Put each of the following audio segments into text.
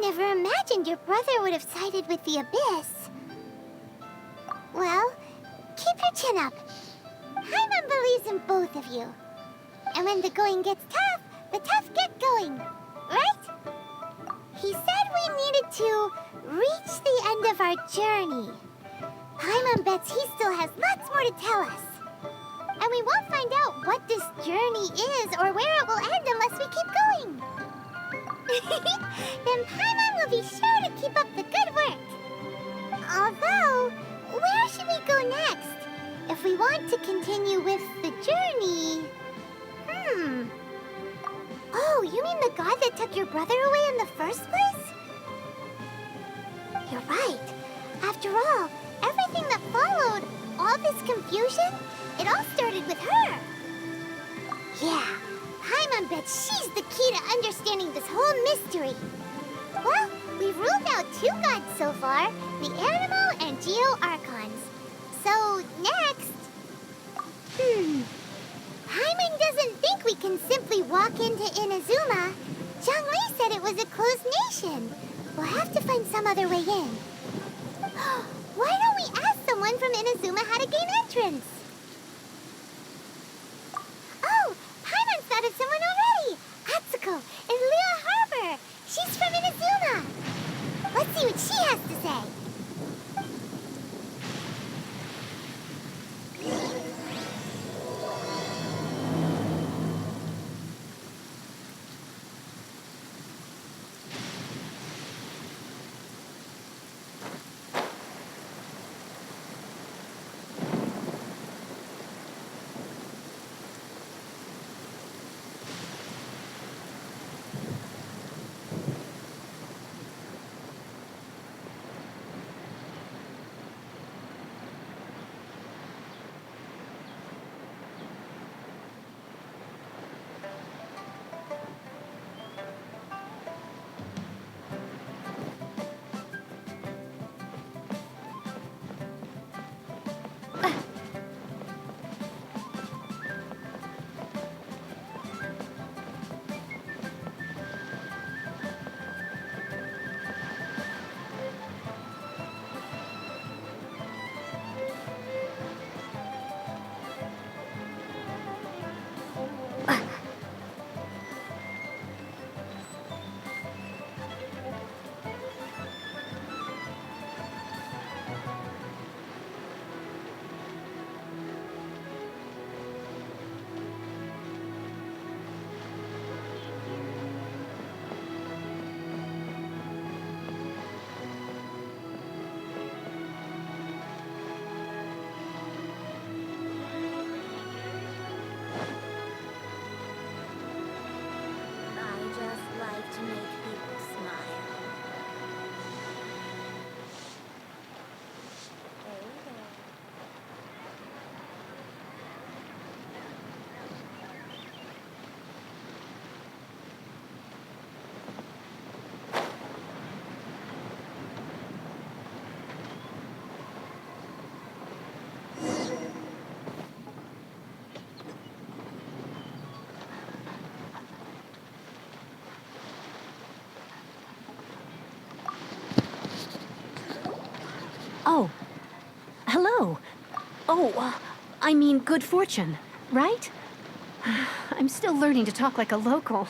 never imagined your brother would have sided with the Abyss. Well, keep your chin up. Paimon believes in both of you. And when the going gets tough, the tough get going, right? He said we needed to reach the end of our journey. Paimon bets he still has lots more to tell us. And we won't find out what this journey is or where it will end unless we keep going. Then Paimon will be sure to keep up the good work. Although, where should we go next? If we want to continue with the journey... Oh, you mean the god that took your brother away in the first place? You're right. After all, everything that followed, all this confusion, it all started with her. Yeah, Paimon bets she's the key to understanding this whole mystery. Well, we've ruled out 2 gods so far, the Animal and Geo Archons. So, next... Paimon doesn't think we can simply walk into Inazuma. Zhongli said it was a closed nation. We'll have to find some other way in. Why don't we ask someone from Inazuma how to gain entrance? Oh, Paimon thought of someone already! Atsuko in Lua Harbor! She's from Inazuma! Let's see what she has to say. Oh, hello. Oh, I mean good fortune, right? I'm still learning to talk like a local.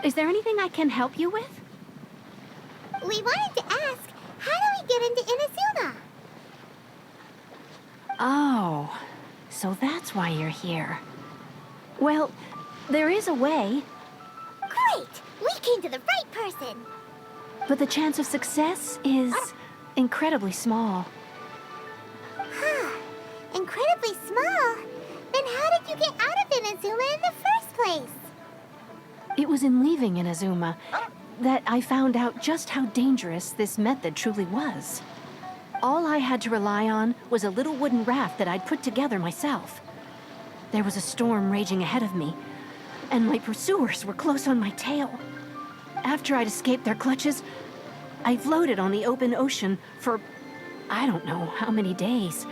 Is there anything I can help you with? We wanted to ask, how do we get into Inazuma? Oh, so that's why you're here. Well, there is a way, Great! We came to the right person! but the chance of success is incredibly small. Huh. Incredibly small? Then how did you get out of Inazuma in the first place? It was in leaving Inazuma that I found out just how dangerous this method truly was. All I had to rely on was a little wooden raft that I'd put together myself. There was a storm raging ahead of me, and my pursuers were close on my tail. After I'd escaped their clutches, I floated on the open ocean for I don't know how many days.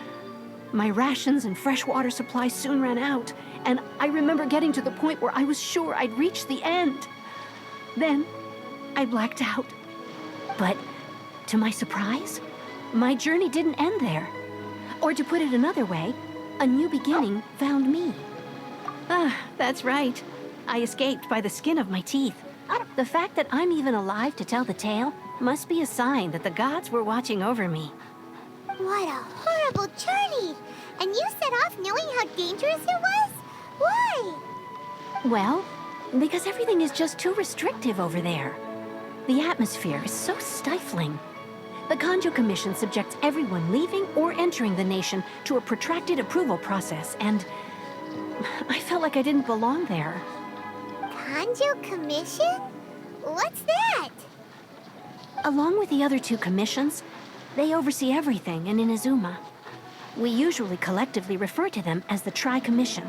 My rations and fresh water supply soon ran out, and I remember getting to the point where I was sure I'd reached the end. Then, I blacked out. But to my surprise, my journey didn't end there. Or to put it another way, a new beginning found me. Ah, that's right. I escaped by the skin of my teeth. The fact that I'm even alive to tell the tale must be a sign that the gods were watching over me. What a horrible journey! And you set off knowing how dangerous it was? Why? Well, because everything is just too restrictive over there. The atmosphere is so stifling. The Kanjo Commission subjects everyone leaving or entering the nation to a protracted approval process, and I felt like I didn't belong there. Kanjo Commission? What's that? Along with the other two commissions, they oversee everything in Inazuma. We usually collectively refer to them as the Tri-Commission.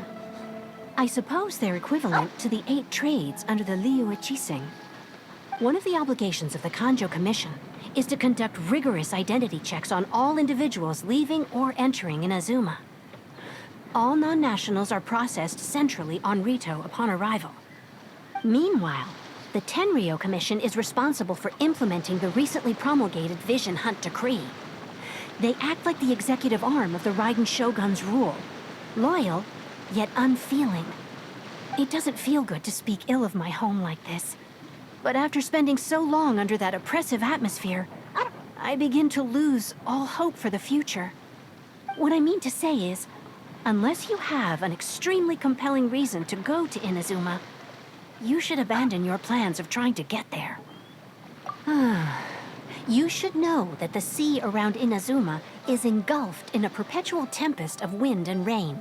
I suppose they're equivalent to the 8 trades under the Liu Ichising. One of the obligations of the Kanjo Commission is to conduct rigorous identity checks on all individuals leaving or entering Inazuma. All non-nationals are processed centrally on Rito upon arrival. Meanwhile, the Tenryo Commission is responsible for implementing the recently promulgated Vision Hunt Decree. They act like the executive arm of the Raiden Shogun's rule. Loyal, yet unfeeling. It doesn't feel good to speak ill of my home like this. But after spending so long under that oppressive atmosphere, I begin to lose all hope for the future. What I mean to say is, unless you have an extremely compelling reason to go to Inazuma, you should abandon your plans of trying to get there. You should know that the sea around Inazuma is engulfed in a perpetual tempest of wind and rain.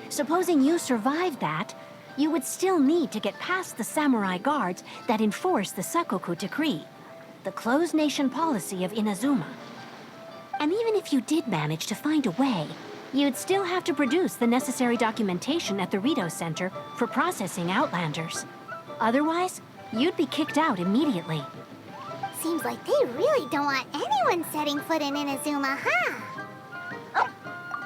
Supposing you survived that, you would still need to get past the samurai guards that enforce the Sakoku Decree, the closed nation policy of Inazuma. And even if you did manage to find a way, you'd still have to produce the necessary documentation at the Rito Center for processing Outlanders. Otherwise, you'd be kicked out immediately. Seems like they really don't want anyone setting foot in Inazuma, huh?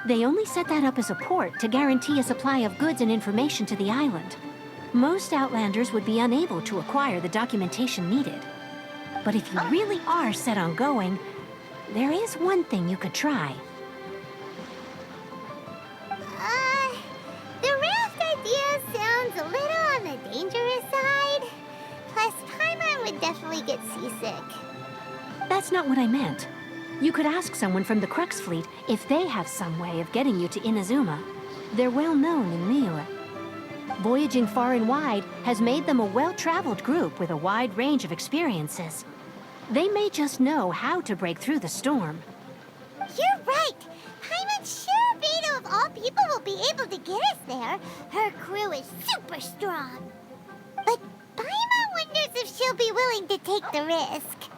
They only set that up as a port to guarantee a supply of goods and information to the island. Most Outlanders would be unable to acquire the documentation needed. But if you really are set on going, there is one thing you could try. The raft idea sounds a little on the dangerous side. Plus, Paimon would definitely get seasick. That's not what I meant. You could ask someone from the Crux Fleet if they have some way of getting you to Inazuma. They're well known in Liyue. Voyaging far and wide has made them a well-traveled group with a wide range of experiences. They may just know how to break through the storm. You're right! Paimon sure Beto of all people will be able to get us there. Her crew is super strong. But Paimon wonders if she'll be willing to take the risk.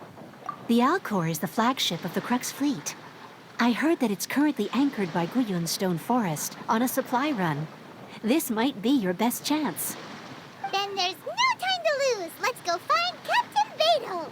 The Alcor is the flagship of the Crux Fleet. I heard that it's currently anchored by Guyun Stone Forest on a supply run. This might be your best chance. Then there's no time to lose. Let's go find Captain Beto.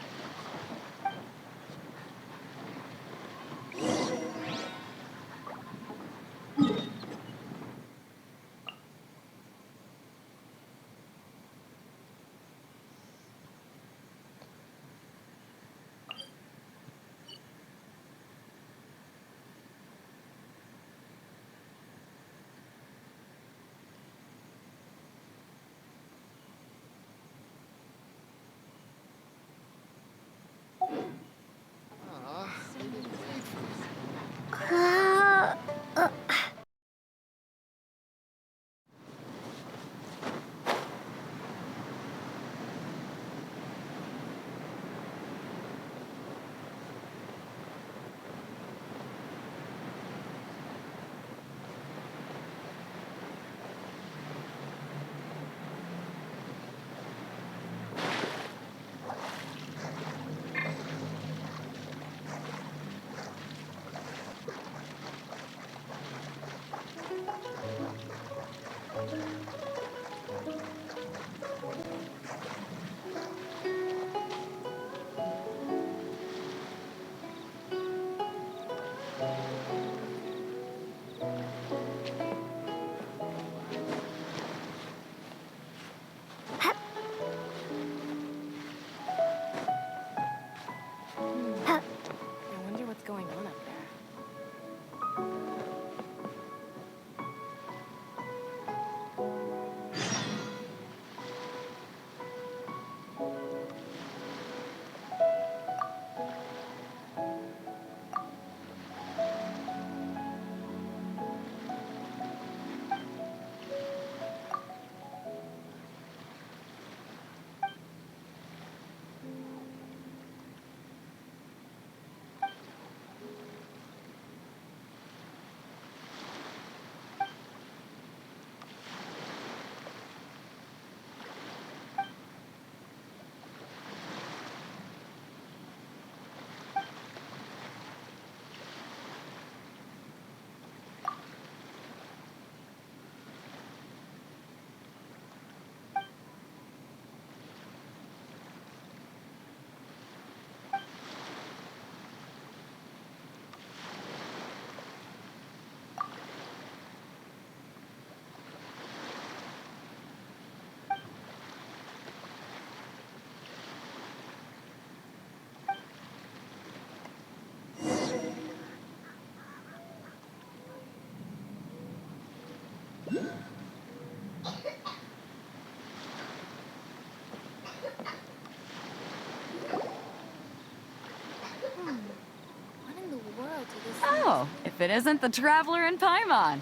it isn't the Traveler and Paimon?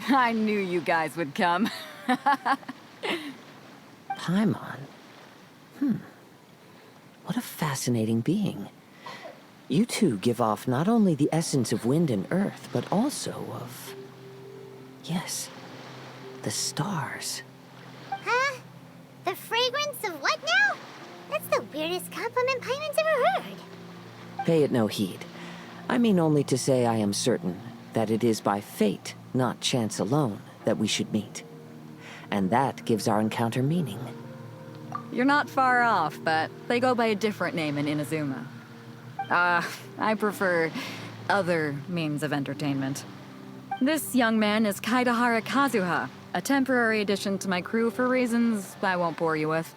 I knew you guys would come. Paimon? What a fascinating being. You two give off not only the essence of wind and earth, but also of... yes, the stars. Huh? The fragrance of what now? That's the weirdest compliment Paimon's ever heard. Pay it no heed. I mean only to say I am certain that it is by fate, not chance alone, that we should meet. And that gives our encounter meaning. You're not far off, but they go by a different name in Inazuma. I prefer other means of entertainment. This young man is Kaidahara Kazuha, a temporary addition to my crew for reasons I won't bore you with.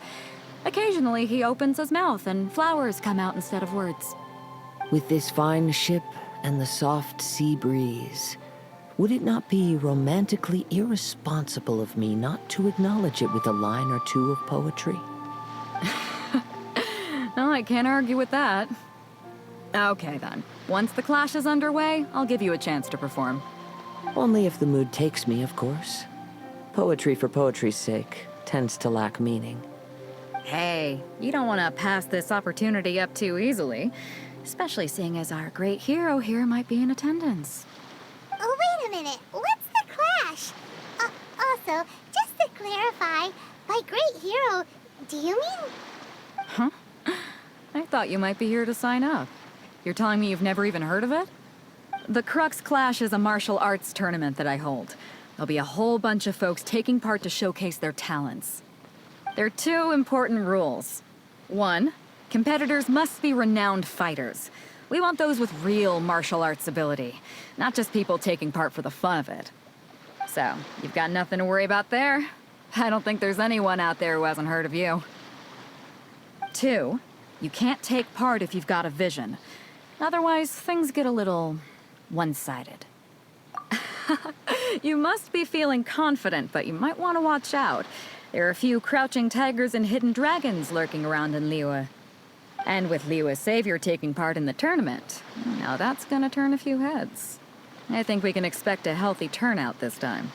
Occasionally, he opens his mouth and flowers come out instead of words. With this fine ship and the soft sea breeze, would it not be romantically irresponsible of me not to acknowledge it with a line or two of poetry? Well, I can't argue with that. Okay, then. Once the clash is underway, I'll give you a chance to perform. Only if the mood takes me, of course. Poetry for poetry's sake tends to lack meaning. Hey, you don't want to pass this opportunity up too easily, especially seeing as our great hero here might be in attendance. Oh, wait a minute. What's the clash? Also, just to clarify, by great hero, do you mean... Huh? I thought you might be here to sign up. You're telling me you've never even heard of it? The Crux Clash is a martial arts tournament that I hold. There'll be a whole bunch of folks taking part to showcase their talents. There are two important rules. One, competitors must be renowned fighters. We want those with real martial arts ability, not just people taking part for the fun of it. So, you've got nothing to worry about there. I don't think there's anyone out there who hasn't heard of you. Two, you can't take part if you've got a vision. Otherwise, things get a little one-sided. You must be feeling confident, but you might want to watch out. There are a few crouching tigers and hidden dragons lurking around in Liyue. And with Liyue's savior taking part in the tournament, now that's gonna turn a few heads. I think we can expect a healthy turnout this time.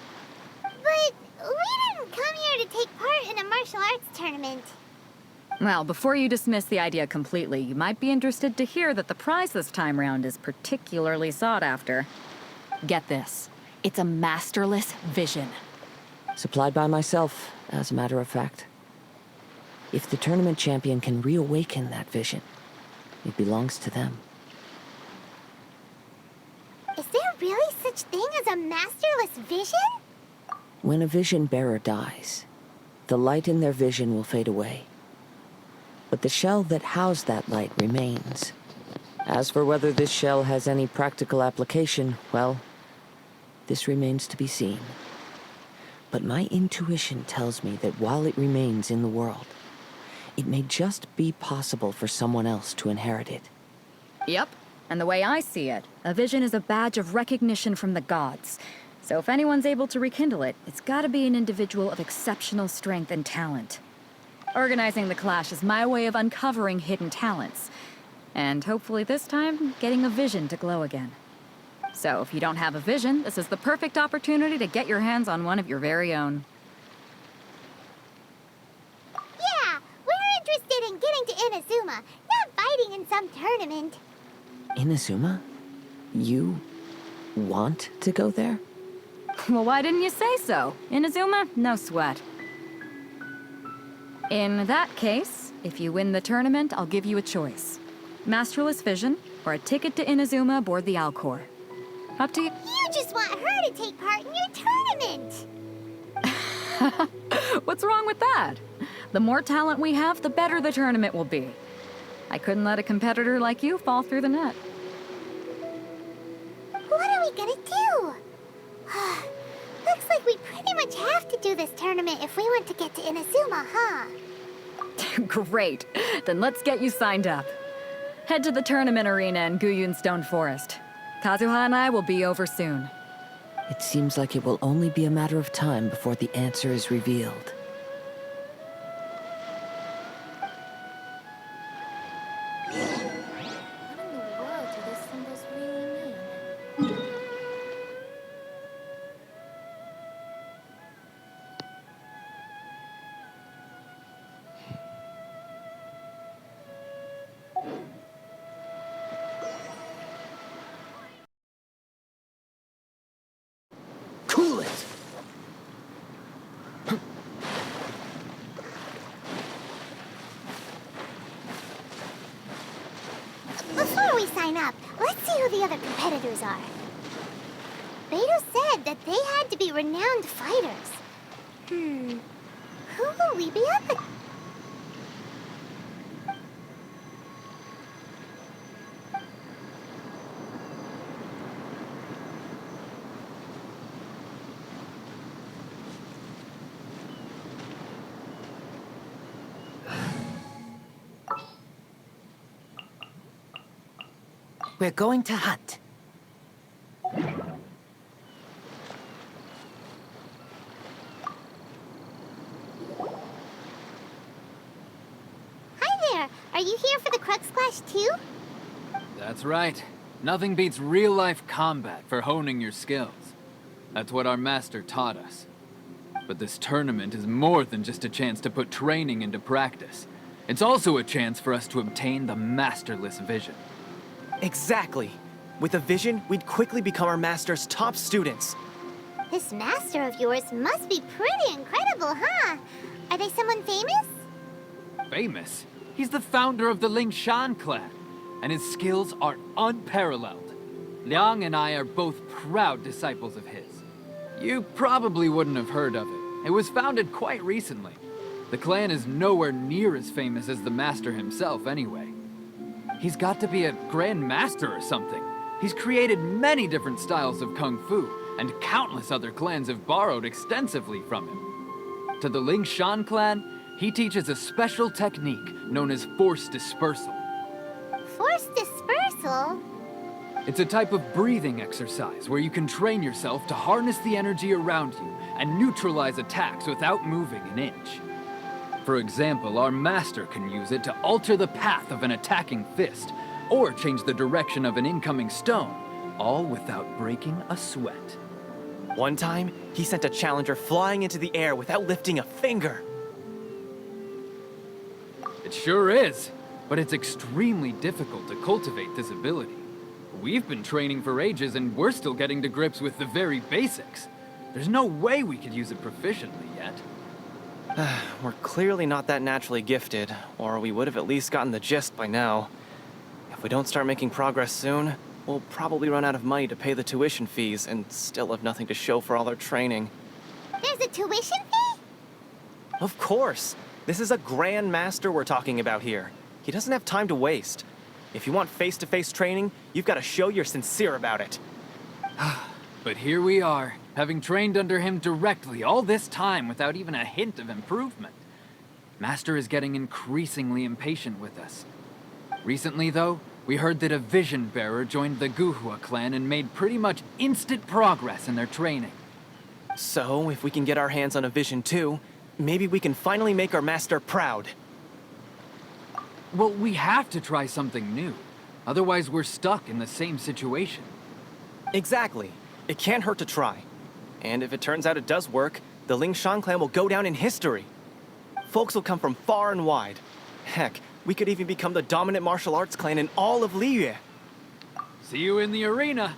But we didn't come here to take part in a martial arts tournament. Well, before you dismiss the idea completely, you might be interested to hear that the prize this time round is particularly sought after. Get this. It's a masterless vision. Supplied by myself, as a matter of fact. If the tournament champion can reawaken that vision, it belongs to them. Is there really such thing as a masterless vision? When a vision bearer dies, the light in their vision will fade away. But the shell that housed that light remains. As for whether this shell has any practical application, well, this remains to be seen. But my intuition tells me that while it remains in the world, it may just be possible for someone else to inherit it. Yep. And the way I see it, a vision is a badge of recognition from the gods. So if anyone's able to rekindle it, it's gotta be an individual of exceptional strength and talent. Organizing the clash is my way of uncovering hidden talents. And hopefully this time, getting a vision to glow again. So if you don't have a vision, this is the perfect opportunity to get your hands on one of your very own. Yeah, we're interested in getting to Inazuma, not fighting in some tournament. Inazuma? You want to go there? Well, why didn't you say so? Inazuma, no sweat. In that case, if you win the tournament, I'll give you a choice. Masterless Vision, or a ticket to Inazuma aboard the Alcor. Up to you. You just want her to take part in your tournament. What's wrong with that? The more talent we have, the better the tournament will be. I couldn't let a competitor like you fall through the net. What are we gonna do? Looks like we pretty much have to do this tournament if we want to get to Inazuma, huh? Great. Then let's get you signed up. Head to the tournament arena in Guyun Stone Forest. Kazuha and I will be over soon. It seems like it will only be a matter of time before the answer is revealed. What in the world do those symbols really mean? Before we sign up, let's see who the other competitors are. Beto said that they had to be renowned fighters. Who will we be up against? We're going to hunt. Hi there! Are you here for the Crux Clash too? That's right. Nothing beats real-life combat for honing your skills. That's what our master taught us. But this tournament is more than just a chance to put training into practice. It's also a chance for us to obtain the masterless vision. Exactly. With a vision, we'd quickly become our master's top students. This master of yours must be pretty incredible, huh? Are they someone famous? Famous? He's the founder of the Lingshan clan, and his skills are unparalleled. Liang and I are both proud disciples of his. You probably wouldn't have heard of it. It was founded quite recently. The clan is nowhere near as famous as the master himself, anyway. He's got to be a grand master or something. He's created many different styles of kung fu, and countless other clans have borrowed extensively from him. To the Lingshan clan, he teaches a special technique known as force dispersal. Force dispersal? It's a type of breathing exercise where you can train yourself to harness the energy around you and neutralize attacks without moving an inch. For example, our master can use it to alter the path of an attacking fist, or change the direction of an incoming stone, all without breaking a sweat. One time, he sent a challenger flying into the air without lifting a finger. It sure is, but it's extremely difficult to cultivate this ability. We've been training for ages and we're still getting to grips with the very basics. There's no way we could use it proficiently yet. We're clearly not that naturally gifted, or we would have at least gotten the gist by now. If we don't start making progress soon, we'll probably run out of money to pay the tuition fees and still have nothing to show for all our training. There's a tuition fee? Of course! This is a grand master we're talking about here. He doesn't have time to waste. If you want face-to-face training, you've got to show you're sincere about it. But here we are, having trained under him directly all this time without even a hint of improvement. Master is getting increasingly impatient with us. Recently, though, we heard that a vision bearer joined the Guhua clan and made pretty much instant progress in their training. So, if we can get our hands on a vision too, maybe we can finally make our master proud. Well, we have to try something new. Otherwise, we're stuck in the same situation. Exactly. It can't hurt to try. And if it turns out it does work, the Lingshan clan will go down in history. Folks will come from far and wide. Heck, we could even become the dominant martial arts clan in all of Liyue. See you in the arena.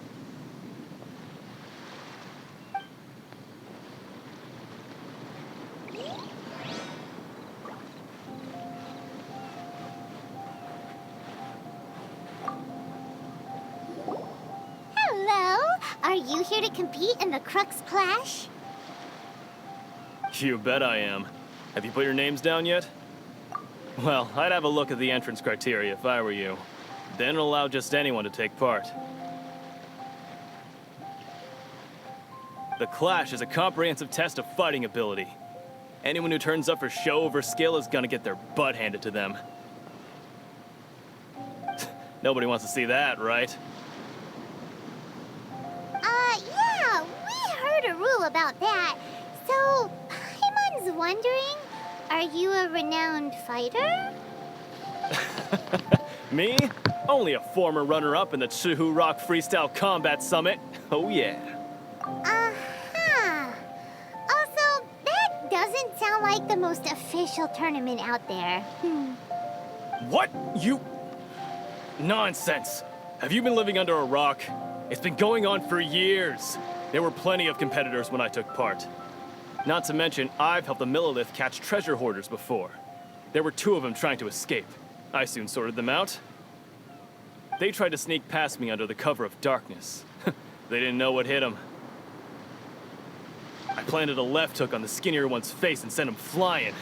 Hello? Are you here to compete in the Crux Clash? You bet I am. Have you put your names down yet? Well, I'd have a look at the entrance criteria if I were you. Then it'll allow just anyone to take part. The Clash is a comprehensive test of fighting ability. Anyone who turns up for show over skill is gonna get their butt handed to them. Nobody wants to see that, right? Yeah, we heard a rule about that. So, Paimon's wondering, are you a renowned fighter? Me? Only a former runner-up in the Chihu Rock Freestyle Combat Summit. Oh yeah. Uh-huh. Also, that doesn't sound like the most official tournament out there. What? You... Nonsense. Have you been living under a rock? It's been going on for years. There were plenty of competitors when I took part. Not to mention, I've helped the Millilith catch treasure hoarders before. There were 2 of them trying to escape. I soon sorted them out. They tried to sneak past me under the cover of darkness. They didn't know what hit them. I planted a left hook on the skinnier one's face and sent him flying.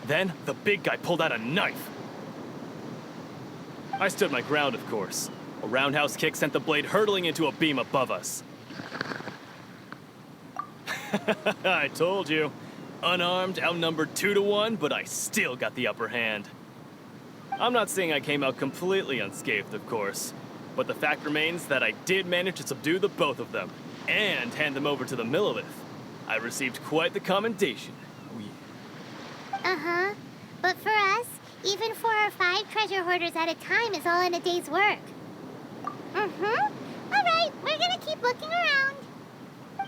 Then, the big guy pulled out a knife. I stood my ground, of course. A roundhouse kick sent the blade hurtling into a beam above us. I told you. Unarmed, outnumbered 2-1, but I still got the upper hand. I'm not saying I came out completely unscathed, of course. But the fact remains that I did manage to subdue the both of them, and hand them over to the Millilith. I received quite the commendation. Uh-huh. But for us, even 4 or 5 treasure hoarders at a time is all in a day's work. Mm-hmm. All right, we're gonna keep looking around.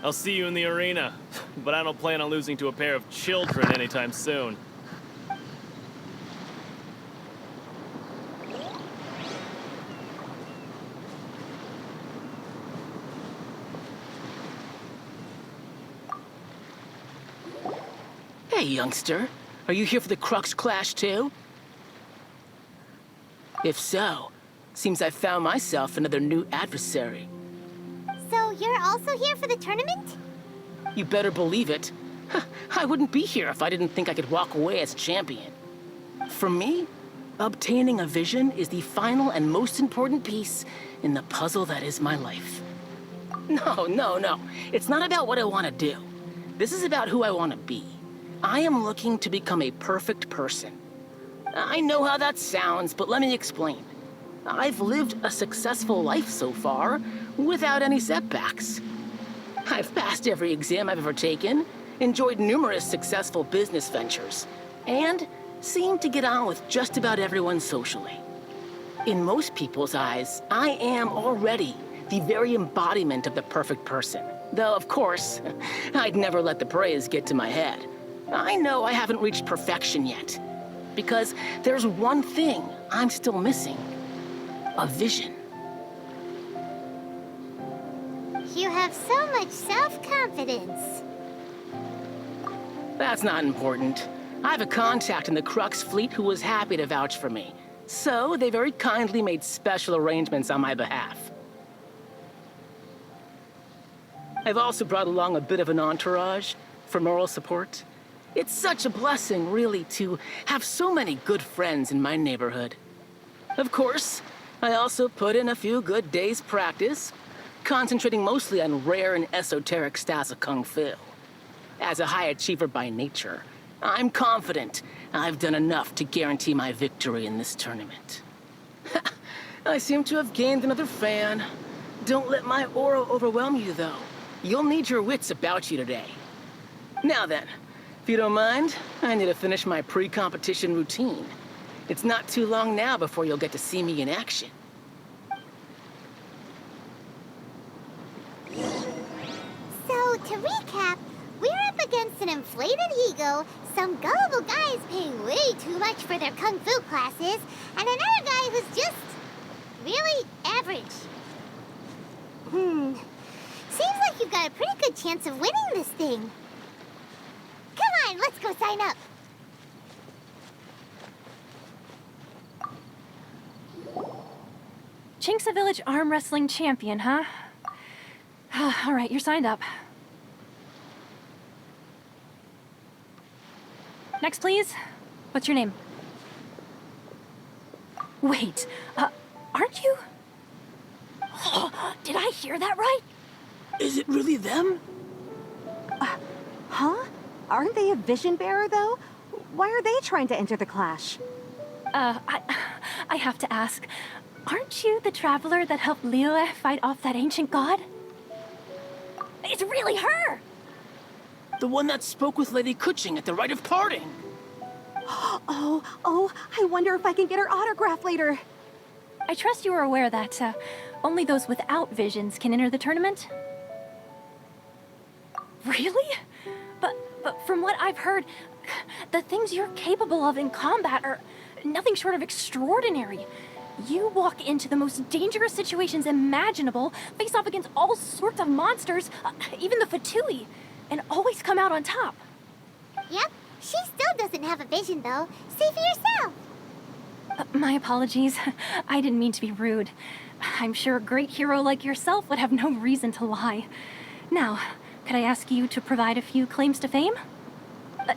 I'll see you in the arena, but I don't plan on losing to a pair of children anytime soon. Hey, youngster. Are you here for the Crux Clash, too? If so, seems I found myself another new adversary. So you're also here for the tournament? You better believe it. I wouldn't be here if I didn't think I could walk away as champion. For me, obtaining a vision is the final and most important piece in the puzzle that is my life. No. It's not about what I want to do. This is about who I want to be. I am looking to become a perfect person. I know how that sounds, but let me explain. I've lived a successful life so far, without any setbacks. I've passed every exam I've ever taken, enjoyed numerous successful business ventures, and seem to get on with just about everyone socially. In most people's eyes, I am already the very embodiment of the perfect person. Though, of course, I'd never let the praise get to my head. I know I haven't reached perfection yet, because there's one thing I'm still missing. A vision. You have so much self-confidence. That's not important. I have a contact in the Crux fleet who was happy to vouch for me. So they very kindly made special arrangements on my behalf. I've also brought along a bit of an entourage for moral support. It's such a blessing, really, to have so many good friends in my neighborhood. Of course, I also put in a few good days' practice, concentrating mostly on rare and esoteric styles of Kung Fu. As a high achiever by nature, I'm confident I've done enough to guarantee my victory in this tournament. I seem to have gained another fan. Don't let my aura overwhelm you, though. You'll need your wits about you today. Now then, if you don't mind, I need to finish my pre-competition routine. It's not too long now before you'll get to see me in action. So, to recap, we're up against an inflated ego, some gullible guys paying way too much for their kung fu classes, and another guy who's just really average. Seems like you've got a pretty good chance of winning this thing. Come on, let's go sign up. Chinksa Village arm wrestling champion, huh? All right, you're signed up. Next, please. What's your name? Wait, aren't you? Did I hear that right? Is it really them? Huh? Aren't they a vision bearer, though? Why are they trying to enter the clash? I have to ask. Aren't you the traveler that helped Liyue fight off that ancient god? It's really her! The one that spoke with Lady Kuching at the rite of parting. Oh, I wonder if I can get her autograph later. I trust you are aware that only those without visions can enter the tournament? Really? But from what I've heard, the things you're capable of in combat are nothing short of extraordinary. You walk into the most dangerous situations imaginable, face off against all sorts of monsters, even the Fatui, and always come out on top. Yep, she still doesn't have a vision, though. See for yourself. My apologies. I didn't mean to be rude. I'm sure a great hero like yourself would have no reason to lie. Now, could I ask you to provide a few claims to fame?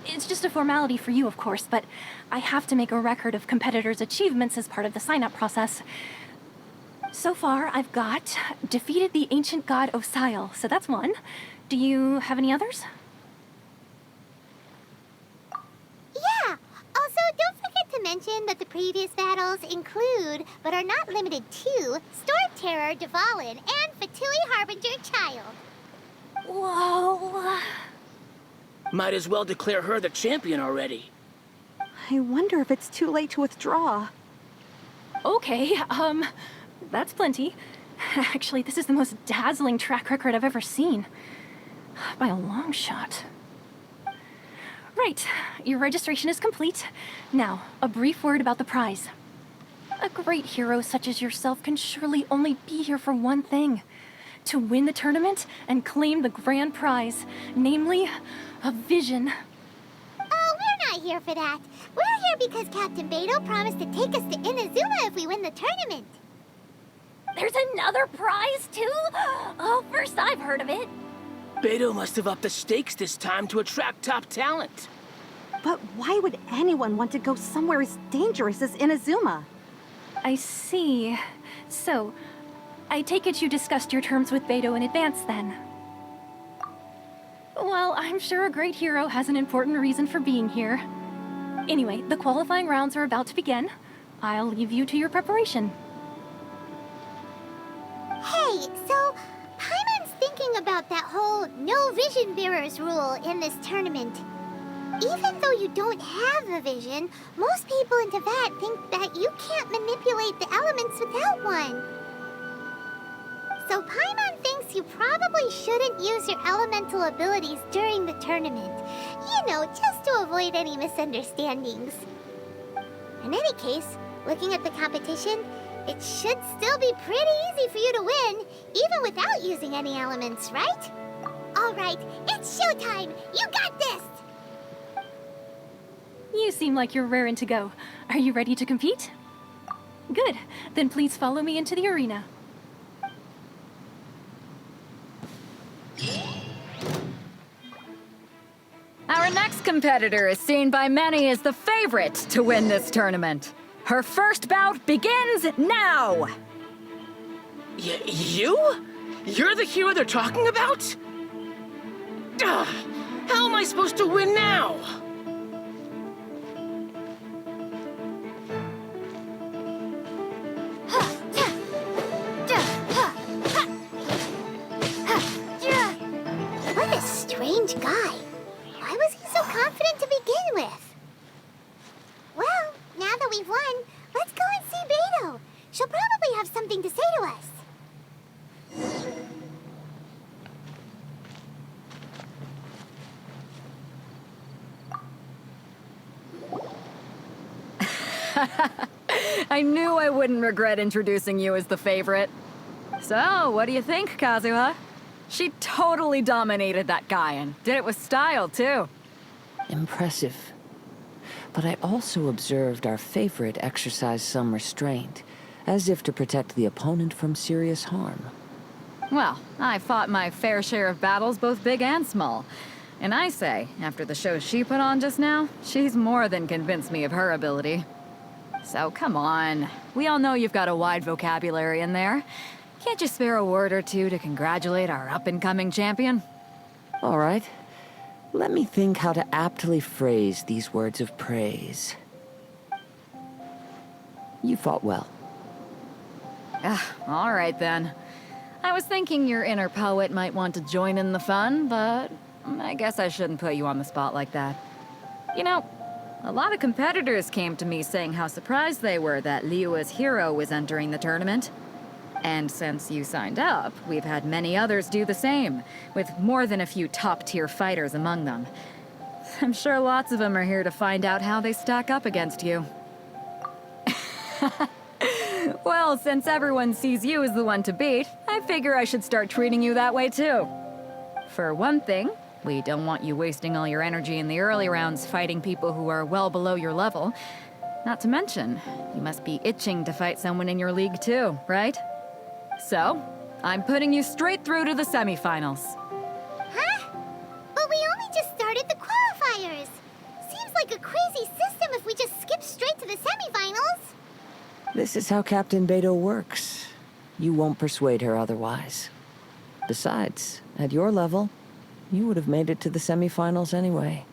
It's just a formality for you, of course, but I have to make a record of competitors' achievements as part of the sign-up process. So far, I've got defeated the ancient god Osile, so that's one. Do you have any others? Yeah. Also, don't forget to mention that the previous battles include, but are not limited to, Storm Terror, Dvalin, and Fatui Harbinger Child. Whoa. Might as well declare her the champion already. I wonder if it's too late to withdraw. Okay, that's plenty. Actually, this is the most dazzling track record I've ever seen. By a long shot. Right, your registration is complete. Now, a brief word about the prize. A great hero such as yourself can surely only be here for one thing. To win the tournament and claim the grand prize, namely, a vision. Oh, we're not here for that. We're here because Captain Beto promised to take us to Inazuma if we win the tournament. There's another prize, too? Oh, first I've heard of it. Beto must have upped the stakes this time to attract top talent. But why would anyone want to go somewhere as dangerous as Inazuma? I see. So, I take it you discussed your terms with Beto in advance, then? Well, I'm sure a great hero has an important reason for being here. Anyway, the qualifying rounds are about to begin. I'll leave you to your preparation. Hey, so Paimon's thinking about that whole no vision bearers rule in this tournament. Even though you don't have a vision, most people in Teyvat think that you can't manipulate the elements without one. So Paimon thinks you probably shouldn't use your elemental abilities during the tournament. You know, just to avoid any misunderstandings. In any case, looking at the competition, it should still be pretty easy for you to win, even without using any elements, right? All right, it's showtime! You got this! You seem like you're raring to go. Are you ready to compete? Good. Then please follow me into the arena. Our next competitor is seen by many as the favorite to win this tournament. Her first bout begins now! You? You're the hero they're talking about? Ugh, how am I supposed to win now? What a strange guy. Why was he so confident to begin with? Well, now that we've won, let's go and see Beto. She'll probably have something to say to us. I knew I wouldn't regret introducing you as the favorite. So, what do you think, Kazuha? She totally dominated that guy and did it with style, too. Impressive. But I also observed our favorite exercise some restraint, as if to protect the opponent from serious harm. Well, I fought my fair share of battles, both big and small. And I say, after the show she put on just now, she's more than convinced me of her ability. So come on. We all know you've got a wide vocabulary in there. Can't you spare a word or two to congratulate our up-and-coming champion? All right. Let me think how to aptly phrase these words of praise. You fought well. All right then. I was thinking your inner poet might want to join in the fun, but I guess I shouldn't put you on the spot like that. You know, a lot of competitors came to me saying how surprised they were that Liyue's hero was entering the tournament. And since you signed up, we've had many others do the same, with more than a few top-tier fighters among them. I'm sure lots of them are here to find out how they stack up against you. Well, since everyone sees you as the one to beat, I figure I should start treating you that way too. For one thing, we don't want you wasting all your energy in the early rounds fighting people who are well below your level. Not to mention, you must be itching to fight someone in your league too, right? So, I'm putting you straight through to the semifinals. Huh? But we only just started the qualifiers. Seems like a crazy system if we just skip straight to the semifinals. This is how Captain Beto works. You won't persuade her otherwise. Besides, at your level, you would have made it to the semifinals anyway.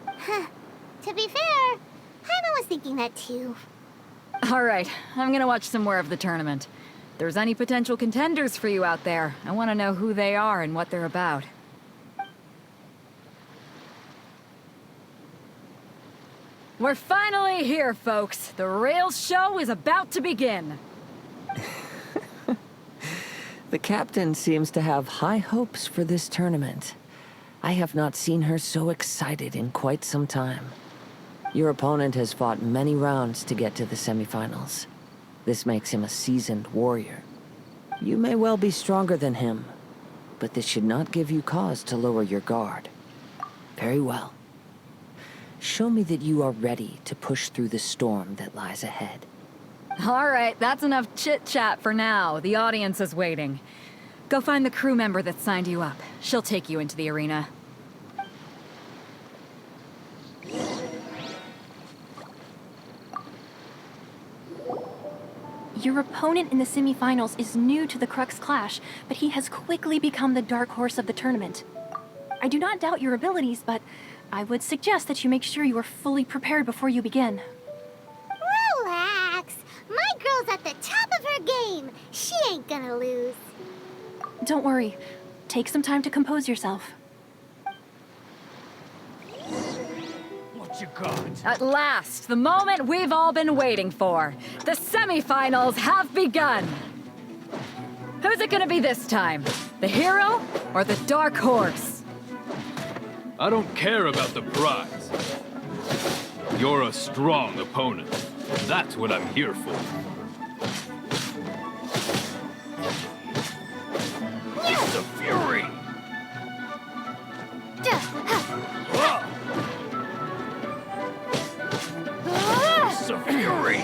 Huh. To be fair, Paimon was thinking that too. All right, I'm gonna watch some more of the tournament. If there's any potential contenders for you out there, I want to know who they are and what they're about. We're finally here, folks. The Rails show is about to begin. The captain seems to have high hopes for this tournament. I have not seen her so excited in quite some time. Your opponent has fought many rounds to get to the semifinals. This makes him a seasoned warrior. You may well be stronger than him, but this should not give you cause to lower your guard. Very well. Show me that you are ready to push through the storm that lies ahead. All right, that's enough chit-chat for now. The audience is waiting. Go find the crew member that signed you up. She'll take you into the arena. Your opponent in the semifinals is new to the Crux Clash, but he has quickly become the dark horse of the tournament. I do not doubt your abilities, but I would suggest that you make sure you are fully prepared before you begin. Relax. My girl's at the top of her game. She ain't gonna lose. Don't worry. Take some time to compose yourself. What you got? At last, the moment we've all been waiting for. The semifinals have begun. Who's it gonna be this time? The hero or the dark horse? I don't care about the prize. You're a strong opponent. That's what I'm here for. The fury! The fury!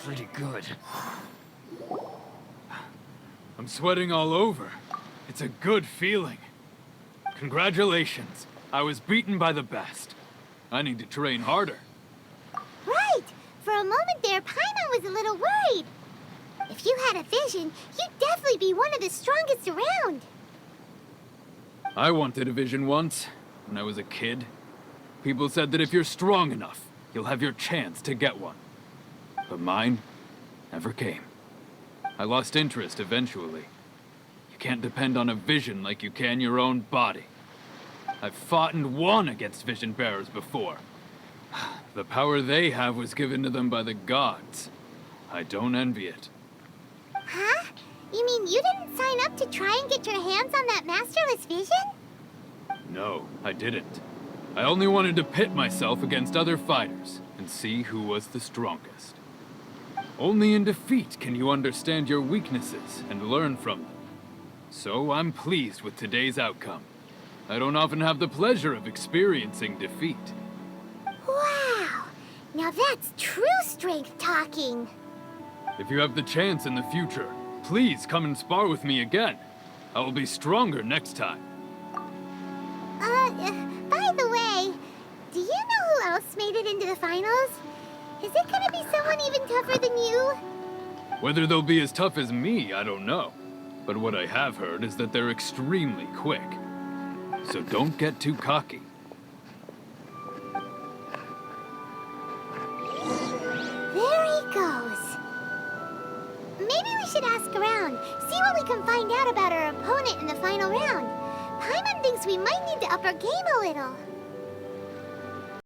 Pretty good. I'm sweating all over. It's a good feeling. Congratulations. I was beaten by the best. I need to train harder. Right. For a moment there, Paimon was a little worried. If you had a vision, you'd definitely be one of the strongest around. I wanted a vision once, when I was a kid. People said that if you're strong enough, you'll have your chance to get one. But mine never came. I lost interest eventually. You can't depend on a vision like you can your own body. I've fought and won against vision bearers before. The power they have was given to them by the gods. I don't envy it. Huh? You mean you didn't sign up to try and get your hands on that masterless vision? No, I didn't. I only wanted to pit myself against other fighters and see who was the strongest. Only in defeat can you understand your weaknesses and learn from them. So I'm pleased with today's outcome. I don't often have the pleasure of experiencing defeat. Wow. Now that's true strength talking. If you have the chance in the future, please come and spar with me again. I will be stronger next time. By the way, do you know who else made it into the finals? Is it gonna be someone even tougher than you? Whether they'll be as tough as me, I don't know. But what I have heard is that they're extremely quick. So don't get too cocky. There he goes. Maybe we should ask around, see what we can find out about our opponent in the final round. Paimon thinks we might need to up our game a little.